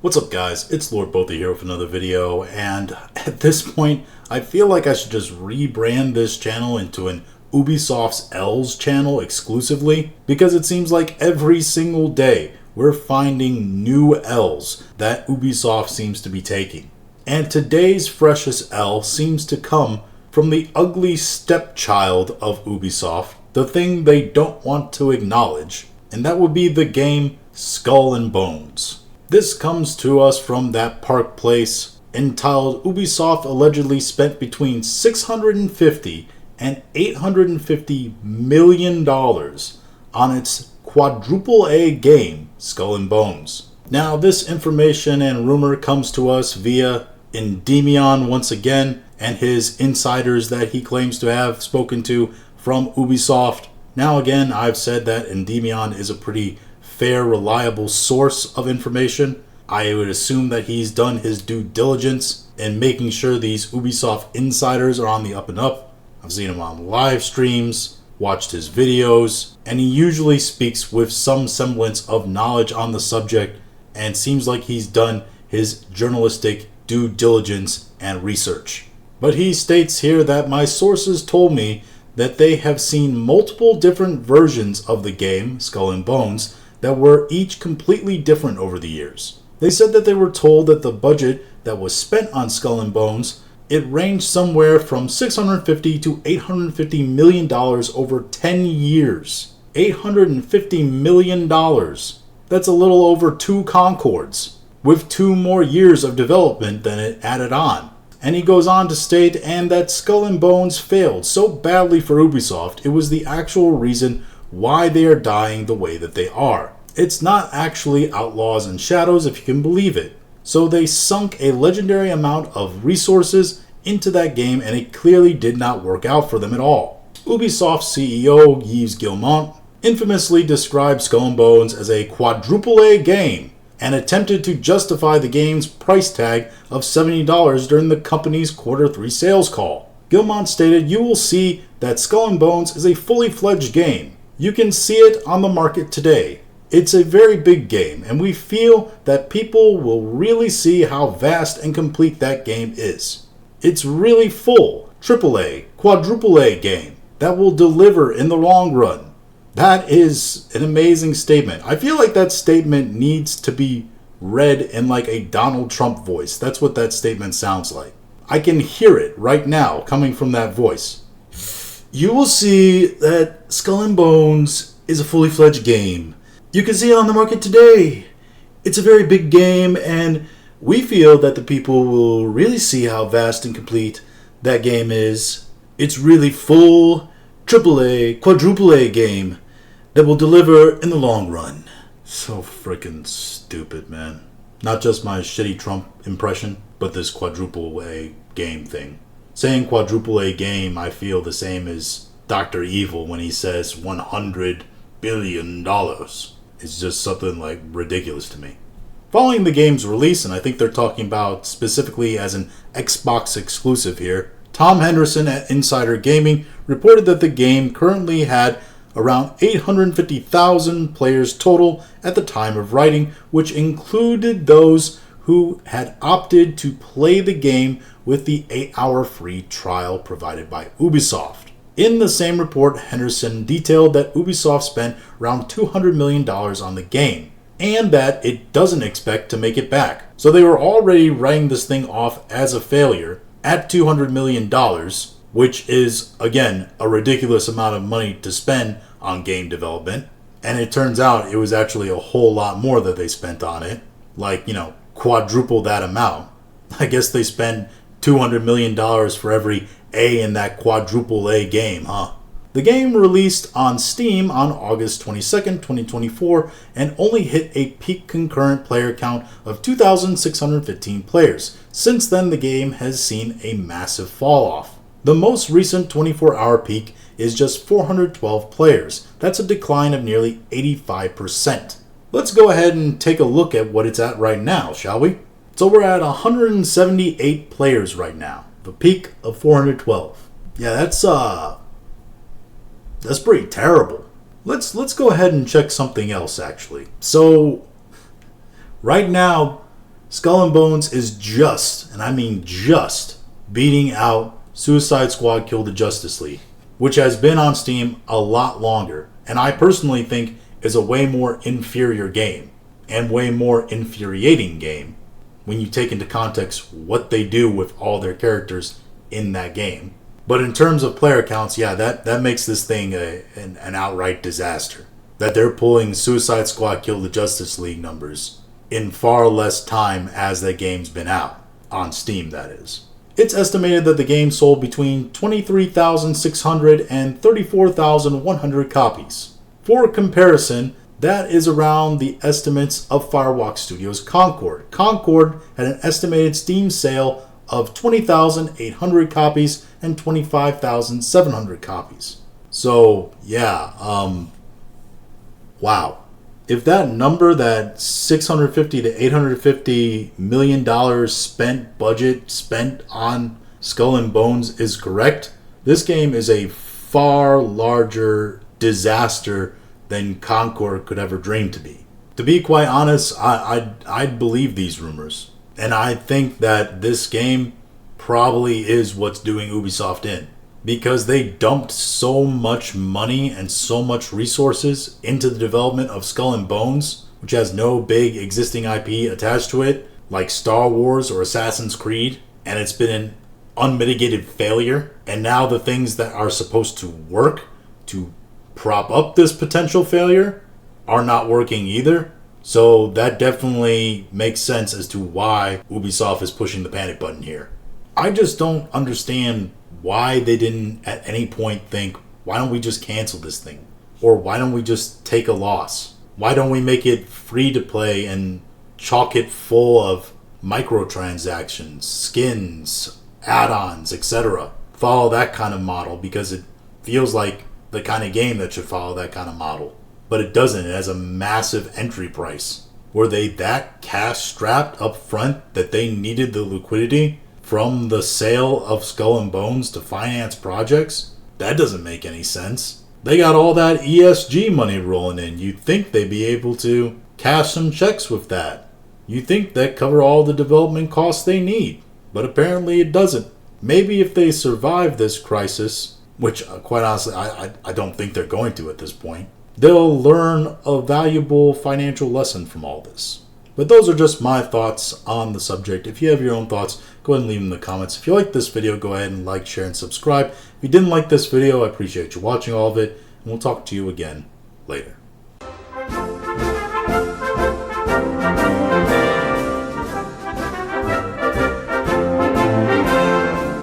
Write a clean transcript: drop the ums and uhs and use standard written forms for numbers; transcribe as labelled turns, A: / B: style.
A: What's up, guys? It's Lord Bothy here with another video, and at this point I feel like I should just rebrand this channel into an Ubisoft's L's channel exclusively, because it seems like every single day we're finding new L's that Ubisoft seems to be taking. And today's freshest L seems to come from the ugly stepchild of Ubisoft, the thing they don't want to acknowledge, and that would be the game Skull and Bones. This comes to us from that Park Place, entitled Ubisoft allegedly spent between $650 and $850 million on its quadruple A game, Skull and Bones. Now, this information and rumor comes to us via Endymion once again, and his insiders that he claims to have spoken to from Ubisoft. Now again, I've said that Endymion is a pretty fair, reliable source of information. I would assume that he's done his due diligence in making sure these Ubisoft insiders are on the up and up. I've seen him on live streams, watched his videos, and he usually speaks with some semblance of knowledge on the subject, and seems like he's done his journalistic due diligence and research. But he states here that my sources told me that they have seen multiple different versions of the game, Skull and Bones, that were each completely different over the years. They said that they were told that the budget that was spent on Skull and Bones, it ranged somewhere from $650 to $850 million over 10 years. $850 million. That's a little over 2 Concords, with 2 more years of development than it added on. And he goes on to state, and that Skull and Bones failed so badly for Ubisoft, it was the actual reason why they are dying the way that they are. It's not actually Outlaws and Shadows, if you can believe it. So they sunk a legendary amount of resources into that game, and it clearly did not work out for them at all. Ubisoft CEO Yves Guillemot infamously described Skull and Bones as a quadruple A game, and attempted to justify the game's price tag of $70 during the company's Q3 sales call. Guillemot stated, "You will see that Skull and Bones is a fully fledged game. You can see it on the market today. It's a very big game, and we feel that people will really see how vast and complete that game is. It's really full, AAA, quadruple A game that will deliver in the long run." That is an amazing statement. I feel like that statement needs to be read in like a Donald Trump voice. That's what that statement sounds like. I can hear it right now coming from that voice. "You will see that Skull and Bones is a fully fledged game. You can see it on the market today. It's a very big game, and we feel that the people will really see how vast and complete that game is. It's really full, AAA, quadruple A game that will deliver in the long run." So freaking stupid, man. Not just my shitty Trump impression, but this quadruple A game thing. Saying quadruple A game, I feel the same as Dr. Evil when he says $100 billion. It's just something like ridiculous to me. Following the game's release, and I think they're talking about specifically as an Xbox exclusive here, Tom Henderson at Insider Gaming reported that the game currently had around 850,000 players total at the time of writing, which included those who had opted to play the game with the 8-hour free trial provided by Ubisoft. In the same report, Henderson detailed that Ubisoft spent around $200 million on the game, and that it doesn't expect to make it back. So they were already writing this thing off as a failure at $200 million, which is, again, a ridiculous amount of money to spend on game development. And it turns out it was actually a whole lot more that they spent on it. Like, quadruple that amount. I guess they spend $200 million for every A in that quadruple A game, huh? The game released on Steam on August 22nd, 2024, and only hit a peak concurrent player count of 2,615 players. Since then, the game has seen a massive fall off. The most recent 24-hour peak is just 412 players. That's a decline of nearly 85%. Let's go ahead and take a look at what it's at right now, shall we? So we're at 178 players right now. The peak of 412. Yeah, that's pretty terrible. Let's go ahead and check something else, actually. So right now, Skull and Bones is just, and I mean just, beating out Suicide Squad Kill the Justice League, which has been on Steam a lot longer, and I personally think is a way more inferior game, and way more infuriating game, when you take into context what they do with all their characters in that game. But in terms of player counts, yeah, that makes this thing an outright disaster. That they're pulling Suicide Squad Kill the Justice League numbers in far less time as that game's been out. On Steam, that is. It's estimated that the game sold between 23,600 and 34,100 copies. For comparison, that is around the estimates of Firewalk Studios' Concord. Concord had an estimated Steam sale of 20,800 copies and 25,700 copies. So, yeah, wow. If that number, that $650 to $850 million budget spent on Skull and Bones is correct, this game is a far larger disaster than Concord could ever dream to be. To be quite honest, I'd believe these rumors. And I think that this game probably is what's doing Ubisoft in. Because they dumped so much money and so much resources into the development of Skull and Bones, which has no big existing IP attached to it, like Star Wars or Assassin's Creed, and it's been an unmitigated failure. And now the things that are supposed to work to prop up this potential failure are not working either. So that definitely makes sense as to why Ubisoft is pushing the panic button here. I just don't understand why they didn't at any point think, why don't we just cancel this thing? Or why don't we just take a loss? Why don't we make it free to play and chalk it full of microtransactions, skins, add-ons, etc.? Follow that kind of model, because it feels like the kind of game that should follow that kind of model. But it doesn't. It has a massive entry price. Were they that cash strapped up front that they needed the liquidity from the sale of Skull and Bones to finance projects? That doesn't make any sense. They got all that ESG money rolling in. You'd think they'd be able to cash some checks with that. You'd think that cover all the development costs they need. But apparently it doesn't. Maybe if they survive this crisis, which quite honestly I don't think they're going to at this point, they'll learn a valuable financial lesson from all this. But those are just my thoughts on the subject. If you have your own thoughts, go ahead and leave them in the comments. If you like this video, go ahead and like, share, and subscribe. If you didn't like this video, I appreciate you watching all of it, and we'll talk to you again later.